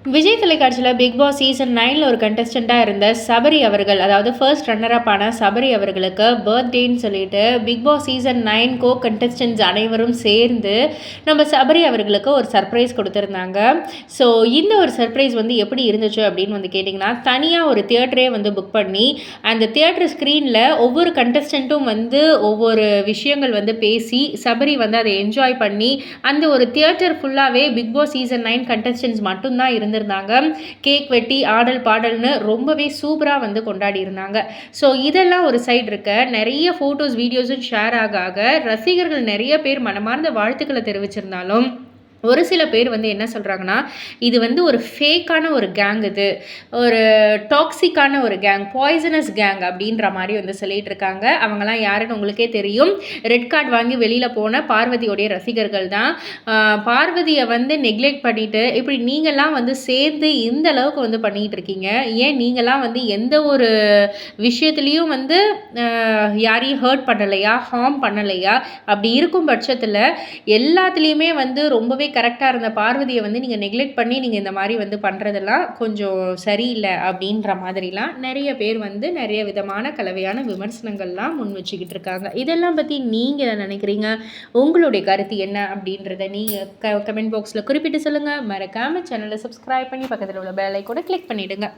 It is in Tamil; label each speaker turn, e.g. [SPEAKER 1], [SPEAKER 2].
[SPEAKER 1] விஜய் தொலைக்காட்சியில் பிக் பாஸ் சீசன் 9 ஒரு கண்டஸ்டண்ட்டாக இருந்த சபரி அவர்கள், அதாவது ஃபர்ஸ்ட் ரன்னர் ஆன சபரி அவர்களுக்கு பர்த்டேன்னு சொல்லிட்டு பிக் பாஸ் சீசன் 9 கோ கண்டஸ்டன்ட்ஸ் அனைவரும் சேர்ந்து நம்ம சபரி அவர்களுக்கு ஒரு சர்ப்ரைஸ் கொடுத்துருந்தாங்க. ஸோ இந்த ஒரு சர்ப்ரைஸ் வந்து எப்படி இருந்துச்சு அப்படின்னு வந்து கேட்டிங்கன்னா, தனியாக ஒரு தியேட்டரே வந்து புக் பண்ணி அந்த தியேட்டர் ஸ்க்ரீனில் ஒவ்வொரு கண்டஸ்டண்ட்டும் வந்து ஒவ்வொரு விஷயங்கள் வந்து பேசி சபரி வந்து அதை என்ஜாய் பண்ணி அந்த ஒரு தியேட்டர் ஃபுல்லாகவே பிக் பாஸ் சீசன் 9 கண்டஸ்டன்ட்ஸ் மட்டும்தான் இருந்திருந்தாங்க. கேக் வெட்டி ஆடல் பாடல்னு ரொம்பவே சூப்பராக வந்து கொண்டாடி இருந்தாங்க. ஸோ இதெல்லாம் ஒரு சைடு இருக்க, நிறைய ஃபோட்டோஸ் வீடியோஸும் ஷேர் ஆக ரசிகர்கள் நிறைய பேர் மனமார்ந்த வாழ்த்துக்களை தெரிவிச்சிருந்தாலும் ஒரு சில பேர் வந்து என்ன சொல்கிறாங்கன்னா, இது வந்து ஒரு ஃபேக்கான ஒரு கேங், இது ஒரு டாக்ஸிக்கான ஒரு கேங், பாய்சனஸ் கேங் அப்படின்ற மாதிரி வந்து சொல்லிட்டு இருக்காங்க. அவங்களாம் யாருன்னு உங்களுக்கே தெரியும். ரெட் கார்டு வாங்கி வெளியில் போன பார்வதியோடைய ரசிகர்கள் தான். பார்வதியை வந்து நெக்லெக்ட் பண்ணிவிட்டு இப்படி நீங்கள்லாம் வந்து சேர்ந்து இந்த அளவுக்கு வந்து பண்ணிகிட்டு இருக்கீங்க. ஏன் நீங்கள்லாம் வந்து எந்த ஒரு விஷயத்துலேயும் வந்து யாரையும் ஹர்ட் பண்ணலையா, ஹார்ம் பண்ணலையா? அப்படி இருக்கும் பட்சத்தில் எல்லாத்துலேயுமே வந்து ரொம்பவே கரெக்டாக இருந்த பார்வதியை வந்து நீங்கள் நெக்லெக்ட் பண்ணி நீங்கள் இந்த மாதிரி வந்து பண்ணுறதெல்லாம் கொஞ்சம் சரியில்லை அப்படின்ற மாதிரிலாம் நிறைய பேர் வந்து நிறைய விதமான கலவையான விமர்சனங்கள்லாம் முன் வச்சுக்கிட்டு இருக்காங்க. இதெல்லாம் பற்றி நீங்கள் நினைக்கிறீங்க? உங்களுடைய கருத்து என்ன அப்படின்றத நீங்கள் கமெண்ட் பாக்ஸில் குறிப்பிட்டு சொல்லுங்கள். மறக்காமல் சேனலை சப்ஸ்கிரைப் பண்ணி பக்கத்தில் உள்ள பெல் ஐகானை கிளிக் பண்ணிவிடுங்க.